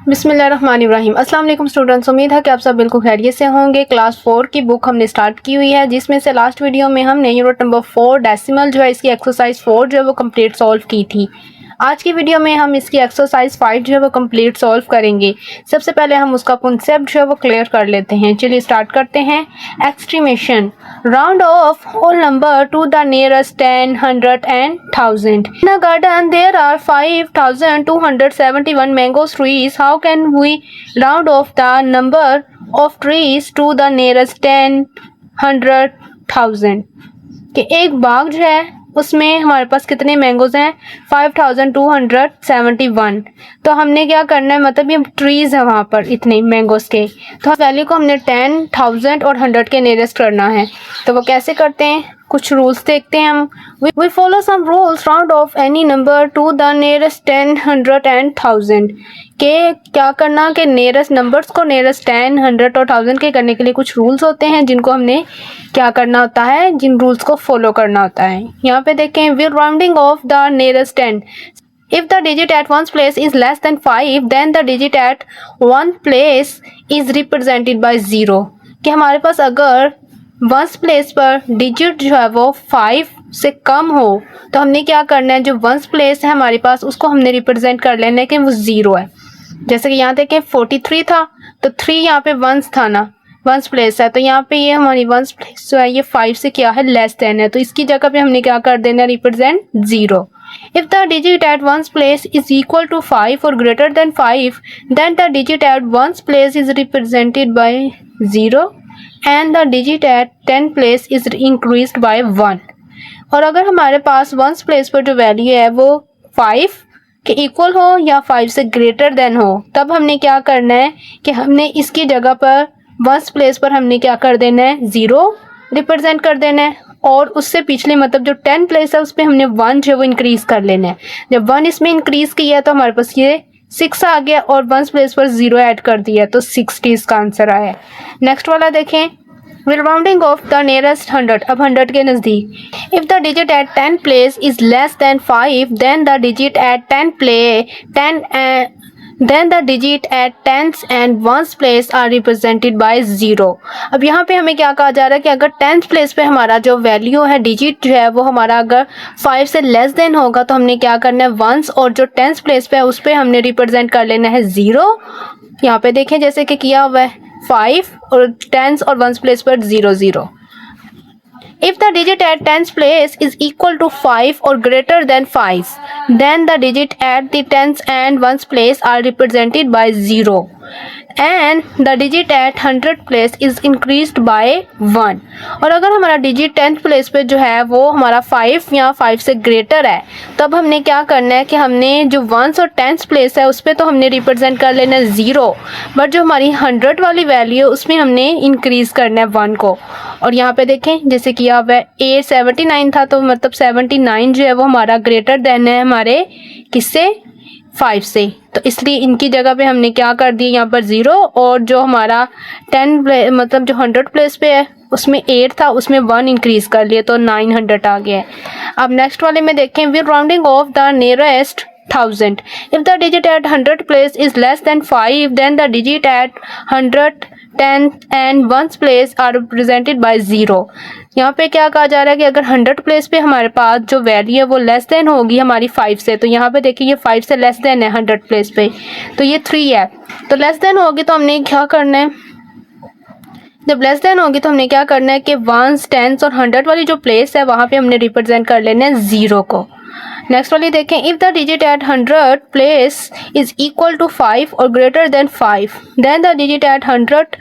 बिस्मिल्लाहिर्रहमानिर्रहीम। अस्सलाम वालेकुम स्टूडेंट्स, उम्मीद है कि आप सब बिल्कुल खैरियत से होंगे। क्लास 4 की बुक हमने स्टार्ट की हुई है, जिसमें से लास्ट वीडियो में हमने यूनिट नंबर 4 डेसिमल जो है इसकी एक्सरसाइज 4 जो है वो कंप्लीट सॉल्व की थी। आज की वीडियो में हम इसकी एक्सरसाइज 5 जो है वो कंप्लीट सॉल्व करेंगे। सबसे पहले हम उसका कॉन्सेप्ट जो है वो क्लियर कर लेते हैं। चलिए स्टार्ट करते हैं। Estimation, round off whole number to the nearest 10, 100 and 1000. In a garden there are 5271 mango trees. How can we round off the number of trees to the nearest 10, 100, 1000? कि एक बाग जो है उसमें हमारे पास कितने मैंगोज हैं? 5271। तो हमने क्या करना है, मतलब ये ट्रीज है वहाँ पर इतने मैंगोज के, तो वैल्यू को हमने 10, 1000 और 100 के नियरेस्ट करना है। तो वो कैसे करते हैं, कुछ रूल्स देखते हैं हम। We follow some rules, round off any number to the nearest 10, 100 and 1000। के क्या करना कि नियरेस्ट नंबर्स को नियरेस्ट 10, 100 और 1000 के करने के लिए कुछ रूल्स होते हैं, जिनको हमने क्या करना होता है, जिन रूल्स को फॉलो करना होता है। यहाँ पे देखें, we rounding off the nearest 10। If the digit at one's place is less than 5, then the digit at one place is represented by 0। कि हमारे पास अगर वंस प्लेस पर डिजिट जो है वो 5 से कम हो तो हमने क्या करना है, जो वंस प्लेस है हमारे पास उसको हमने रिप्रेजेंट कर लेना है कि वो 0 है। जैसे कि यहाँ देखें 43 था, तो 3 यहाँ पे वंस था ना, वंस प्लेस है, तो यहाँ पे ये हमारी वंस प्लेस जो है ये 5 से क्या है, लेस देन है, तो इसकी जगह पे हमने क्या कर देना, represent 0। If the digit at one's place is equal to 5 or greater than 5, then the digit at one's place is represented by 0 and the digit at 10 place is increased by 1। और अगर हमारे पास वंस प्लेस पर जो value है वो 5 के equal हो या 5 से ग्रेटर देन हो, तब हमने क्या करना है कि हमने इसकी जगह पर वंस प्लेस पर हमने क्या कर देना है, 0 रिप्रेजेंट कर देना है, और उससे पिछले मतलब जो 10 प्लेस है उस पर हमने 1 जो है वो इंक्रीज कर लेना है। जब 1 इसमें इंक्रीज किया तो हमारे पास ये 6 आ गया, और वंस प्लेस पर 0 ऐड कर दिया तो 60 इसका आंसर आया। नेक्स्ट वाला देखें, will rounding off the nearest 100। अब 100 के नज़दीक, if the digit at 10 place is less than 5, then the digit at 10 then the digit at tens and ones place are represented by 0। अब यहाँ पे हमें क्या कहा जा रहा है कि अगर 10th प्लेस पे हमारा जो वैल्यू है, डिजिट जो है वो हमारा अगर 5 से लेस देन होगा तो हमने क्या करना है, वंस, और जो 10th प्लेस पे है उस पर हमने रिप्रेजेंट कर लेना है 0। यहाँ पे देखें जैसे कि किया हुआ है 5 और 10th और वंस प्लेस पर 0 0। If the digit at 10th place is equal to 5 or greater than 5, then the digit at the 10th and 1st place are represented by 0 and the digit at 100th place is increased by 1। और अगर हमारा digit 10th place पे जो है वो हमारा 5 या 5 से ग्रेटर है, तब हमने क्या करना है कि हमने जो 1 और 10th प्लेस है उस पर तो हमने रिप्रेजेंट कर लेना है 0, बट जो हमारी 100 वाली वैल्यू है उसमें हमने इंक्रीज़ करना है 1 को। और यहाँ पे देखें जैसे किया हुआ है, ए 79 था, तो मतलब 79 जो है वो हमारा ग्रेटर देन है हमारे किससे, 5 से, तो इसलिए इनकी जगह पे हमने क्या कर दिया यहाँ पर 0, और जो हमारा 10 मतलब जो 100 प्लेस पे है उसमें 8 था, उसमें 1 इंक्रीज कर लिए तो 900 आ गया है। अब नेक्स्ट वाले में देखें, we rounding off the nearest 1000। If the digit at 100 place is less than 5, then the digit at 100, 10 and 1st place are represented by 0। यहाँ पे क्या कहा जा रहा है कि अगर 100 प्लेस पे हमारे पास जो वैल्यू है वो लेस देन होगी हमारी 5 से, तो यहाँ पे देखिए ये 5 से लेस देन है 100 प्लेस पे, तो ये 3 है, तो लेस देन होगी तो हमने क्या करना है, जब लेस देन होगी तो हमने क्या करना है कि 1s, 10s और 100 वाली जो प्लेस है वहाँ पे हमने रिप्रेजेंट कर लेना है 0 को। नेक्स्ट वाली देखें, if the digit at 100 place is equal to 5 और greater than 5, then the digit at 100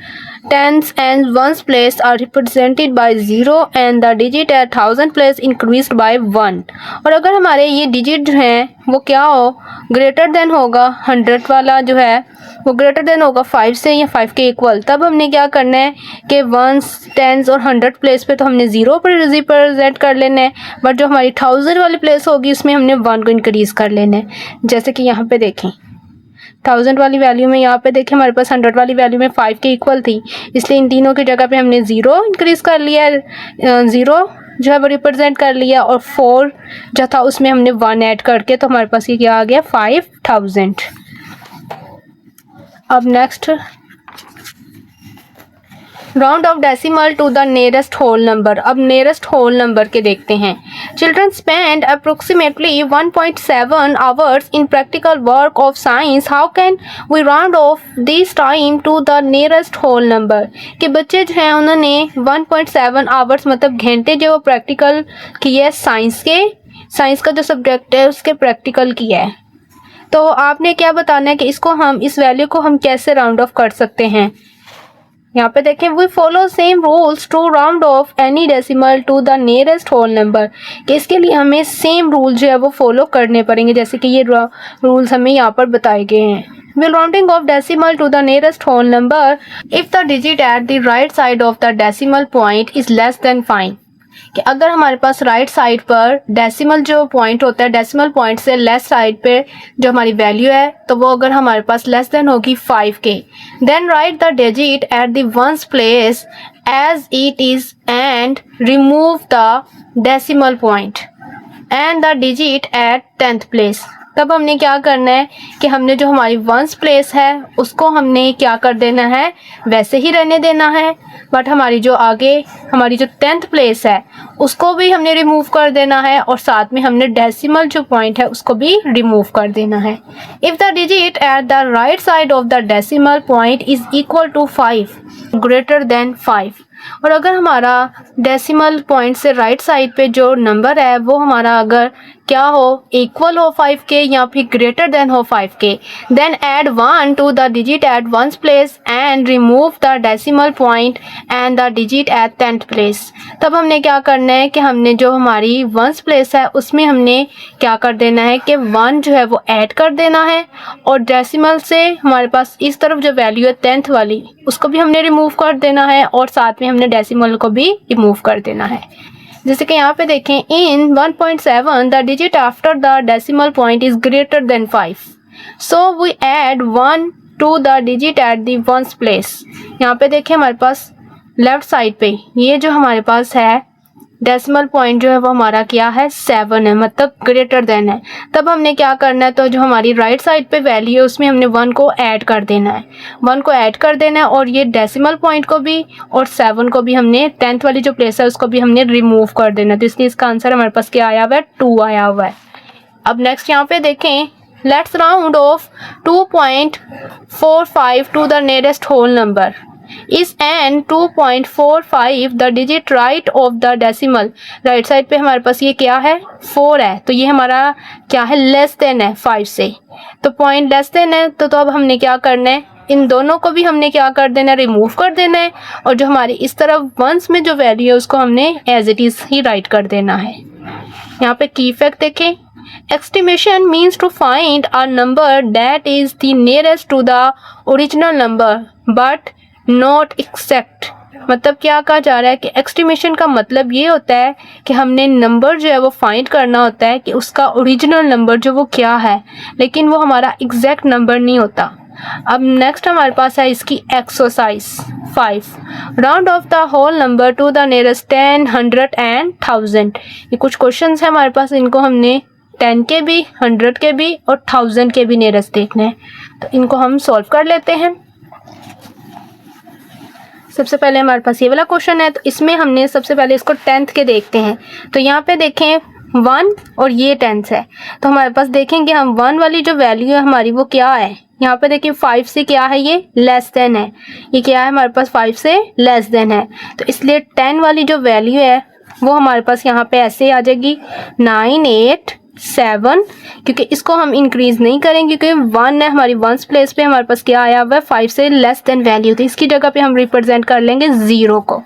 10s and 1s place are represented by 0 and the digit at 1000 place increased by 1। और अगर हमारे ये डिजिट जो हैं वो क्या हो, ग्रेटर देन होगा, 100 वाला जो है वो ग्रेटर देन होगा 5 से या 5 के इक्वल, तब हमने क्या करना है कि 1s, 10s और 100 प्लेस पे तो हमने 0 पर रिप्रेजेंट कर लेना है, बट जो हमारी 1000 वाली प्लेस होगी उसमें हमने 1 को इंक्रीज़ कर लेना है। जैसे कि यहाँ पे देखें 1000 वाली वैल्यू में, यहाँ पे देखें हमारे पास 100 वाली वैल्यू में 5 के इक्वल थी, इसलिए इन तीनों की जगह पे हमने 0 इंक्रीज़ कर लिया, 0 जो है वो रिप्रेजेंट कर लिया, और 4 जो था उसमें हमने 1 ऐड करके, तो हमारे पास ये क्या आ गया, 5000। अब next, round off decimal to the nearest whole number. अब नियरेस्ट होल नंबर के देखते हैं। Children spend approximately 1.7 hours in practical work of science, how can we round off this time to the nearest whole number. कि बच्चे जो हैं उन्होंने 1.7 hours मतलब घंटे जो प्रैक्टिकल किए साइंस का जो सब्जेक्ट है उसके प्रैक्टिकल किया है। तो आपने क्या बताना है कि इसको हम इस वैल्यू को हम कैसे राउंड ऑफ कर सकते हैं। यहाँ पे देखें, we follow same rules to round off any decimal to the nearest whole number. कि इसके लिए हमें सेम रूल जो है वो फॉलो करने पड़ेंगे, जैसे कि ये रूल्स हमें यहाँ पर बताए गए हैं। While rounding of decimal to the nearest whole number, if the digit at the right side of the decimal point is less than 5, कि अगर हमारे पास राइट साइड पर डेसिमल जो पॉइंट होता है, डेसिमल पॉइंट से लेफ्ट साइड पे जो हमारी वैल्यू है तो वो अगर हमारे पास लेस देन होगी 5 के, then right the digit at the ones place as it is and remove the decimal point and the digit at 10th place. तब हमने क्या करना है कि हमने जो हमारी वंस प्लेस है उसको हमने क्या कर देना है, वैसे ही रहने देना है, बट हमारी जो आगे हमारी जो 10th प्लेस है उसको भी हमने रिमूव कर देना है और साथ में हमने डेसिमल जो पॉइंट है उसको भी रिमूव कर देना है। If the digit at the right side of the decimal point is equal to 5 greater than 5, और अगर हमारा डेसिमल पॉइंट से राइट साइड पे जो नंबर है वो हमारा अगर क्या हो, इक्वल हो 5 के या फिर ग्रेटर देन हो 5 के, then add 1 to the digit at ones place and remove the decimal point and the digit at 10th place. तब हमने क्या करना है कि हमने जो हमारी वंस प्लेस है उसमें हमने क्या कर देना है कि 1 जो है वो ऐड कर देना है और डेसिमल से हमारे पास इस तरफ जो वैल्यू है 10th वाली उसको भी हमने रिमूव कर देना है और साथ में हमने डेसिमल को भी रिमूव कर देना है। जैसे कि यहाँ पे देखें, in 1.7 the digit after the decimal point is greater than 5, so we add 1 to the digit at the ones place. यहाँ पे देखें हमारे पास लेफ्ट साइड पे ये जो हमारे पास है डेसिमल पॉइंट जो है वो हमारा क्या है, 7 है, मतलब ग्रेटर देन है। तब हमने क्या करना है, तो जो हमारी राइट साइड पे वैल्यू है उसमें हमने 1 को ऐड कर देना है, 1 को ऐड कर देना है और ये डेसिमल पॉइंट को भी और 7 को भी हमने 10th वाली जो प्लेस है उसको भी हमने रिमूव कर देना है। तो इसलिए इसका आंसर हमारे पास क्या आया हुआ है, 2 आया हुआ है। अब नेक्स्ट यहाँ पे देखें, let's round off 2.45 to the nearest whole number. इस in 2.45 the digit right of the decimal. Right side पे हमारे पास ये क्या है, 4 है, तो ये हमारा क्या है, लेस देन है 5 से, तो पॉइंट लेस देन है। तो अब हमने क्या करना है, इन दोनों को भी हमने क्या कर देना है, रिमूव कर देना है और जो हमारी इस तरफ वंस में जो वैल्यू है उसको हमने एज इट इज ही राइट कर देना है। यहाँ पे की फैक्ट देखें, estimation means to find a number that is the nearest to the original number but not exact। मतलब क्या कहा जा रहा है कि एस्टिमेशन का मतलब ये होता है कि हमने नंबर जो है वो फाइंड करना होता है कि उसका ओरिजिनल नंबर जो वो क्या है, लेकिन वो हमारा एग्जैक्ट नंबर नहीं होता। अब नेक्स्ट हमारे पास है इसकी exercise 5, round off the whole number to the nearest 10, 100 and 1000। ये कुछ क्वेश्चंस है हमारे पास, इनको हमने 10 के भी, 100 के भी और 1000 के भी नियरेस्ट देखने हैं, तो इनको हम सॉल्व कर लेते हैं। सबसे पहले हमारे पास ये वाला क्वेश्चन है, तो इसमें हमने सबसे पहले इसको 10th के देखते हैं। तो यहाँ पे देखें 1 और ये 10th है, तो हमारे पास देखेंगे हम 1 वाली जो वैल्यू है हमारी वो क्या है, यहाँ पे देखिए 5 से क्या है, ये लेस देन है, ये क्या है हमारे पास 5 से लेस देन है, तो इसलिए 10 वाली जो वैल्यू है वो हमारे पास यहाँ पे ऐसे आ जाएगी 987, क्योंकि इसको हम इंक्रीज नहीं करेंगे क्योंकि 1 है हमारी वंस प्लेस पे, हमारे पास क्या आया हुआ है 5 से लेस देन वैल्यू, तो इसकी जगह पे हम रिप्रेजेंट कर लेंगे 0 को।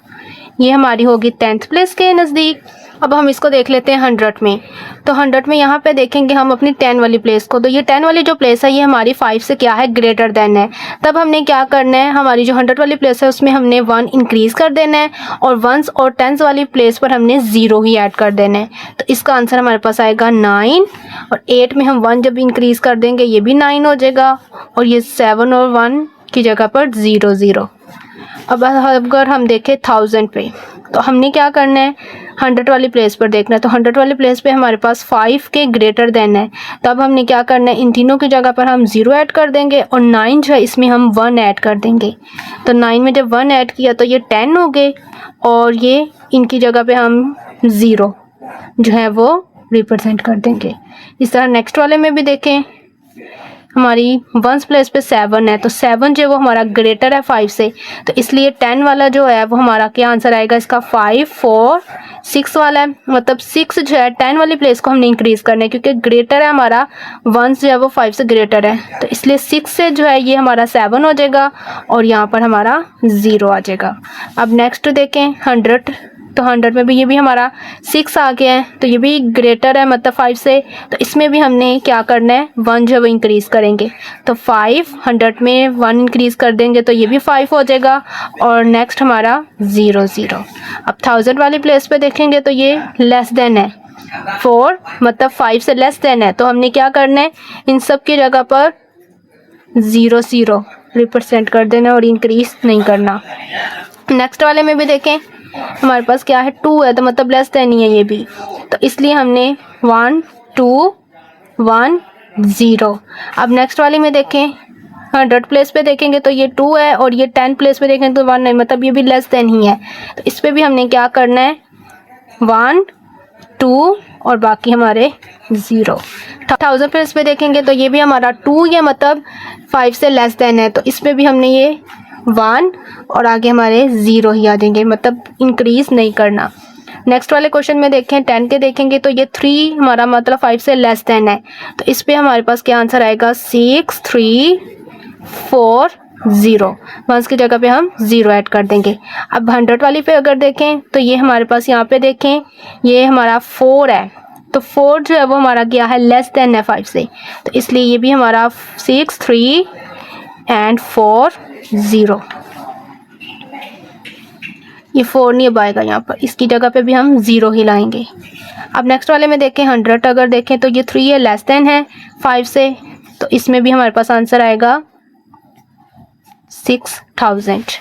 ये हमारी होगी 10th प्लेस के नज़दीक। अब हम इसको देख लेते हैं 100 में, तो 100 में यहाँ पे देखेंगे हम अपनी 10 वाली प्लेस को, तो ये 10 वाली जो प्लेस है ये हमारी 5 से क्या है, ग्रेटर देन है। तब हमने क्या करना है, हमारी जो 100 वाली प्लेस है उसमें हमने 1 इंक्रीज़ कर देना है और 1s और 10s वाली प्लेस पर हमने 0 ही ऐड कर देना है। तो इसका आंसर हमारे पास आएगा 9, और 8 में हम 1 जब इंक्रीज़ कर देंगे ये भी 9 हो जाएगा, और ये 7 और 1 की जगह पर 0 0। अब अगर हम देखें 1000 पे, तो हमने क्या करना है, 100 वाली प्लेस पर देखना है। तो 100 वाली प्लेस पे हमारे पास 5 के ग्रेटर देन है, तो अब हमने क्या करना है, इन तीनों की जगह पर हम 0 ऐड कर देंगे और 9 जो है इसमें हम 1 ऐड कर देंगे। तो 9 में जब 1 ऐड किया तो ये 10 हो गए और ये इनकी जगह पे हम 0 जो है वो रिप्रेजेंट कर देंगे। इस तरह नेक्स्ट वाले में भी देखें, हमारी वंस प्लेस पे 7 है, तो 7 जो है वो हमारा ग्रेटर है 5 से, तो इसलिए 10 वाला जो है वो हमारा क्या आंसर आएगा इसका, 5 4 6 वाला है। मतलब 6 जो है 10 वाली प्लेस को हमने इंक्रीज़ करना है, क्योंकि ग्रेटर है हमारा, वंस जो है वो 5 से ग्रेटर है, तो इसलिए 6 से जो है ये हमारा 7 हो जाएगा और यहाँ पर हमारा 0 आ जाएगा। अब नेक्स्ट देखें 100, तो 100 में भी ये भी हमारा 6 आ गया है, तो ये भी ग्रेटर है मतलब 5 से, तो इसमें भी हमने क्या करना है, 1 जो है वो इंक्रीज़ करेंगे। तो 5 100 में 1 इंक्रीज़ कर देंगे तो ये भी 5 हो जाएगा और नेक्स्ट हमारा 0 0। अब 1000 वाली प्लेस पे देखेंगे तो ये लेस देन है 4, मतलब 5 से लेस देन है, तो हमने क्या करना है, इन सब की जगह पर 0 0 रिप्रेजेंट कर देना और इंक्रीज़ नहीं करना। नेक्स्ट वाले में भी देखें, हमारे पास क्या है, 2 है, तो मतलब लेस देन ही है ये भी, तो इसलिए हमने 1 2 1 0। अब नेक्स्ट वाले में देखें, 100 प्लेस पे देखेंगे तो ये 2 है और ये 10 प्लेस पे देखेंगे तो 1 है, मतलब ये भी लेस देन ही है, तो इस पर भी हमने क्या करना है, 1 2 और बाकी हमारे 0। 1000 प्लेस पे देखेंगे तो ये भी हमारा 2 है, मतलब 5 से लेस देन है, तो इस पर भी हमने ये 1 और आगे हमारे 0 ही आ जाएंगे, मतलब इंक्रीज़ नहीं करना। नेक्स्ट वाले क्वेश्चन में देखें 10 के देखेंगे तो ये 3 हमारा मतलब 5 से लेस देन है, तो इस पे हमारे पास क्या आंसर आएगा, 6 3 4 0। वंस की जगह पे हम 0 ऐड कर देंगे। अब 100 वाली पे अगर देखें तो ये हमारे पास यहाँ पे देखें ये हमारा 4 है, तो 4 जो है वो हमारा क्या है, लेस देन है 5 से, तो इसलिए ये भी हमारा 6 3 एंड 4 0। ये 4 नहीं अब आएगा यहाँ पर, इसकी जगह पे भी हम 0 ही लाएंगे। अब नेक्स्ट वाले में देखें 100 अगर देखें तो ये 3 है, लेस देन है 5 से, तो इसमें भी हमारे पास आंसर आएगा 6000।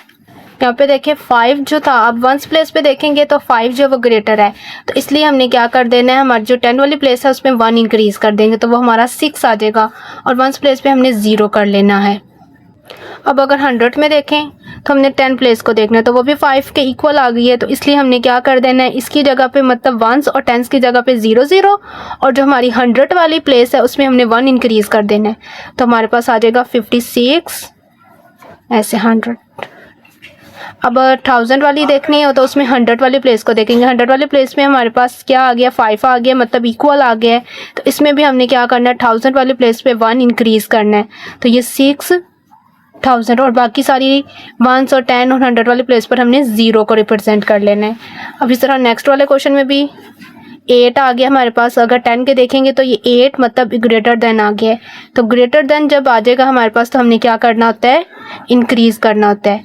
यहाँ पे देखें 5 जो था, अब वंस प्लेस पे देखेंगे तो 5 जो वो ग्रेटर है, तो इसलिए हमने क्या कर देना है, हमारी जो 10 वाली प्लेस है उसमें 1 इंक्रीज़ कर देंगे तो वो हमारा 6 आ जाएगा और वंस प्लेस पे हमने 0 कर लेना है। अब अगर 100 में देखें तो हमने 10 प्लेस को देखना है, तो वो भी 5 के इक्वल आ गई है, तो इसलिए हमने क्या कर देना है, इसकी जगह पे मतलब वंस और टेंस की जगह पे 0 0 और जो हमारी 100 वाली प्लेस है उसमें हमने 1 इंक्रीज़ कर देना है, तो हमारे पास आ जाएगा 56 ऐसे 100। अब 1000 वाली देखनी हो तो उसमें 100 वाली प्लेस को देखेंगे, 100 वाली प्लेस में हमारे पास क्या आ गया, 5 आ गया, मतलब इक्वल आ गया है, तो इसमें भी हमने क्या करना है, 1000 वाली प्लेस पे 1 इंक्रीज़ करना है, तो ये 6000 और बाकी सारी 1 और 10 और 100 वाली प्लेस पर हमने 0 को रिप्रेजेंट कर लेना है। अब इस तरह नेक्स्ट वाले क्वेश्चन में भी 8 आ गया हमारे पास, अगर 10 के देखेंगे तो ये 8 मतलब ग्रेटर देन आ गया है, तो ग्रेटर देन जब आ जाएगा हमारे पास तो हमने क्या करना होता है, इंक्रीज़ करना होता है।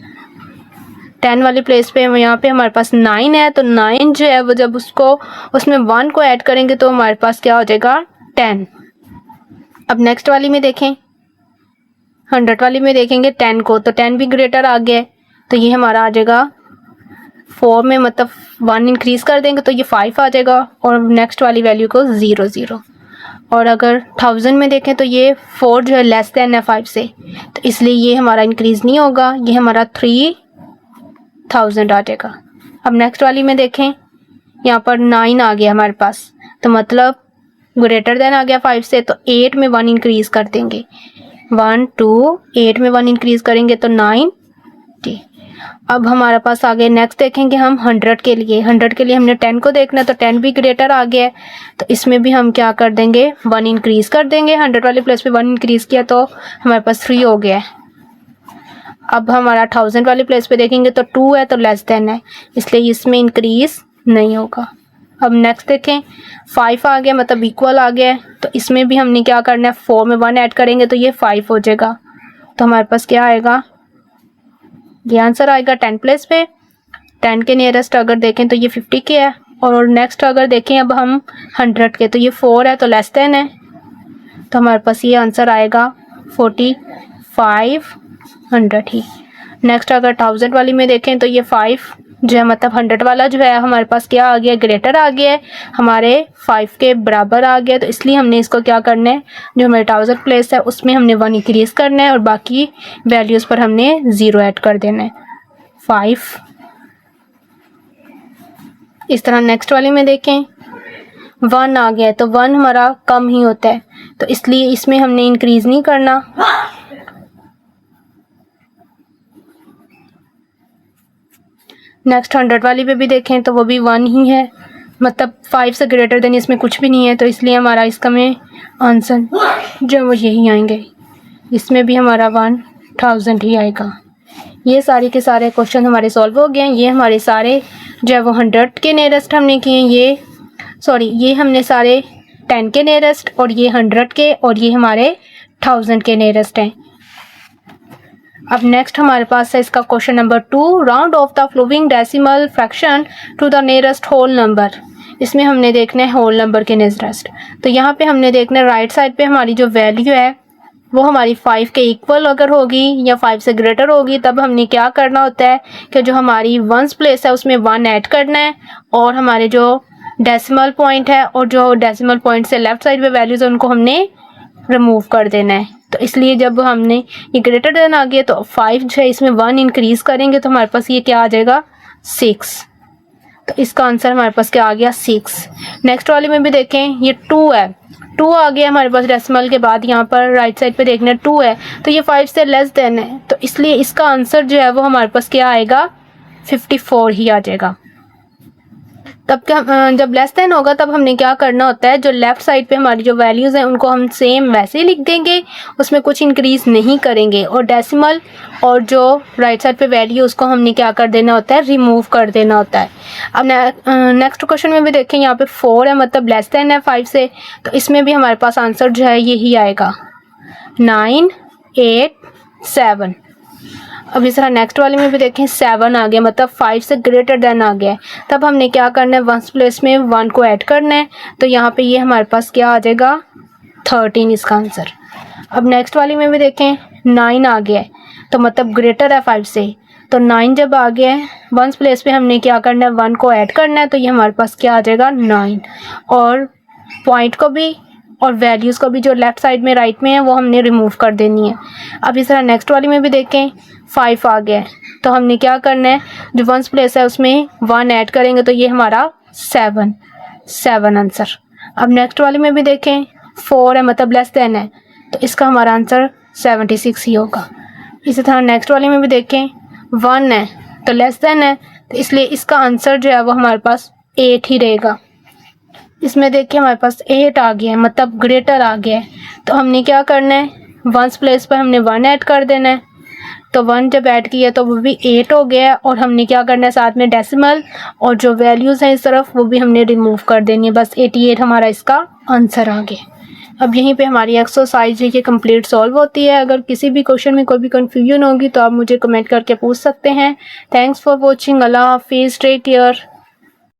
10 वाली प्लेस पे यहाँ पे हमारे पास 9 है, तो 9 जो है वो जब उसमें 1 को ऐड करेंगे तो हमारे पास क्या हो जाएगा, 10। अब नेक्स्ट वाली में देखें, 100 वाली में देखेंगे 10 को, तो 10 भी ग्रेटर आ गया है, तो ये हमारा आ जाएगा 4 में मतलब 1 इंक्रीज़ कर देंगे तो ये 5 आ जाएगा और नेक्स्ट वाली वैल्यू को 0 0। और अगर 1000 में देखें तो ये 4 जो है लेस देन है 5 से, तो इसलिए ये हमारा इंक्रीज़ नहीं होगा, ये हमारा 3000 आ जाएगा। अब नेक्स्ट वाली में देखें, यहाँ पर 9 आ गया हमारे पास, तो मतलब ग्रेटर देन आ गया 5 से, तो 8 में 1 इंक्रीज़ कर देंगे, 1 2 8 में 1 इंक्रीज़ करेंगे तो 90। अब हमारे पास आगे नेक्स्ट देखेंगे हम 100 के लिए, 100 के लिए हमने 10 को देखना है, तो 10 भी ग्रेटर आ गया है, तो इसमें भी हम क्या कर देंगे, 1 इंक्रीज़ कर देंगे, 100 वाले प्लेस पे 1 इंक्रीज़ किया तो हमारे पास 3 हो गया है। अब हमारा 1000 वाली प्लेस पे देखेंगे तो 2 है, तो लेस देन है, इसलिए इसमें इंक्रीज़ नहीं होगा। अब नेक्स्ट देखें 5 आ गया, मतलब इक्वल आ गया है, तो इसमें भी हमने क्या करना है, 4 में 1 ऐड करेंगे तो ये 5 हो जाएगा, तो हमारे पास क्या आएगा, ये आंसर आएगा 10 प्लेस पे। 10 के नियरेस्ट अगर देखें तो ये 50 के है, और नेक्स्ट अगर देखें अब हम 100 के, तो ये 4 है, तो लेस देन है, तो हमारे पास ये आंसर आएगा 4500 ही। नेक्स्ट अगर 1000 वाली में देखें तो ये 5 जो है मतलब 100 वाला जो है हमारे पास क्या आ गया, ग्रेटर आ गया है, हमारे 5 के बराबर आ गया। तो इसलिए हमने इसको क्या करना है, जो हमारे 1000 प्लेस है उसमें हमने 1 इंक्रीज़ करना है और बाकी वैल्यूज़ पर हमने 0 ऐड कर देना है। 5 इस तरह नेक्स्ट वाले में देखें 1 आ गया है, तो 1 हमारा कम ही होता है, तो इसलिए इसमें हमने इंक्रीज़ नहीं करना। नेक्स्ट 100 वाली पे भी देखें तो वो भी 1 ही है, मतलब 5 से ग्रेटर देन इसमें कुछ भी नहीं है, तो इसलिए हमारा इसका में आंसर जो वो यही आएंगे, इसमें भी हमारा 1000 ही आएगा। ये सारे के सारे क्वेश्चन हमारे सॉल्व हो गए हैं। ये हमारे सारे जो है वो 100 के नियरेस्ट हमने किए, ये हमने सारे 10 के नियरेस्ट और ये 100 के और ये हमारे 1000 के नियरेस्ट हैं। अब नेक्स्ट हमारे पास है इसका question number 2, round off the following decimal fraction to the nearest whole number. इसमें हमने देखना है होल नंबर के नियरेस्ट, तो यहाँ पे हमने देखना है राइट साइड पे हमारी जो वैल्यू है वो हमारी 5 के इक्वल अगर होगी या 5 से ग्रेटर होगी, तब हमने क्या करना होता है कि जो हमारी वंस प्लेस है उसमें 1 ऐड करना है और हमारे जो डेसिमल पॉइंट है और जो डेसिमल पॉइंट से लेफ्ट साइड पे वैल्यूज़ है उनको हमने रिमूव कर देना है। तो इसलिए जब हमने ये ग्रेटर देन आ गया तो 5 जो है इसमें 1 इंक्रीज़ करेंगे तो हमारे पास ये क्या आ जाएगा 6। तो इसका आंसर हमारे पास क्या आ गया 6। नेक्स्ट वाले में भी देखें ये 2 है, 2 आ गया हमारे पास डेसिमल के बाद, यहाँ पर राइट साइड पे देखना 2 है, तो ये 5 से लेस देन है, तो इसलिए इसका आंसर जो है वो हमारे पास क्या आएगा 54 ही आ जाएगा। तब क्या जब लेस देन होगा तब हमने क्या करना होता है, जो लेफ़्ट साइड पे हमारी जो वैल्यूज़ हैं उनको हम सेम वैसे ही लिख देंगे, उसमें कुछ इंक्रीज़ नहीं करेंगे, और डेसिमल और जो राइट साइड पे वैल्यू उसको हमने क्या कर देना होता है, रिमूव कर देना होता है। अब नेक्स्ट क्वेश्चन में भी देखें यहाँ पे 4 है, मतलब लेस देन है 5 से, तो इसमें भी हमारे पास आंसर जो है यही आएगा 9, 8, 7। अब इस तरह नेक्स्ट वाले में भी देखें 7 आ गया, मतलब 5 से ग्रेटर देन आ गया है, तब हमने क्या करना है वंस प्लेस में 1 को ऐड करना है, तो यहाँ पे ये हमारे पास क्या आ जाएगा 13 इसका आंसर। अब नेक्स्ट वाली में भी देखें 9 आ गया है, तो मतलब ग्रेटर है 5 से, तो 9 जब आ गया है वंस प्लेस पे हमने क्या करना है 1 को ऐड करना है, तो ये हमारे पास क्या आ जाएगा 9, और पॉइंट को भी और वैल्यूज़ को भी जो लेफ़्ट साइड में राइट में है वो हमने रिमूव कर देनी है। अब इस तरह नेक्स्ट वाली में भी देखें 5 आ गया है, तो हमने क्या करना है जो वंस प्लेस है उसमें 1 ऐड करेंगे, तो ये हमारा 7 आंसर। अब नेक्स्ट वाली में भी देखें 4 है, मतलब लेस देन है, तो इसका हमारा आंसर 76 ही होगा। इसी तरह नेक्स्ट वाली में भी देखें 1 है तो लेस देन है, तो इसलिए इसका आंसर जो है वो हमारे पास 8 ही रहेगा। इसमें देखिए हमारे पास 8 आ गया है, मतलब ग्रेटर आ गया है, तो हमने क्या करना है वंस प्लेस पर हमने 1 ऐड कर देना है, तो 1 जब ऐड किया तो वो भी 8 हो गया है, और हमने क्या करना है साथ में डेसिमल और जो वैल्यूज़ हैं इस तरफ वो भी हमने रिमूव कर देनी है, बस 88 हमारा इसका आंसर आ गया। अब यहीं पे हमारी एक्सरसाइज ये कंप्लीट सॉल्व होती है। अगर किसी भी क्वेश्चन में कोई भी कन्फ्यूजन होगी तो आप मुझे कमेंट करके पूछ सकते हैं। Thanks for watching. अल्लाह हाफिज़, टेक केयर।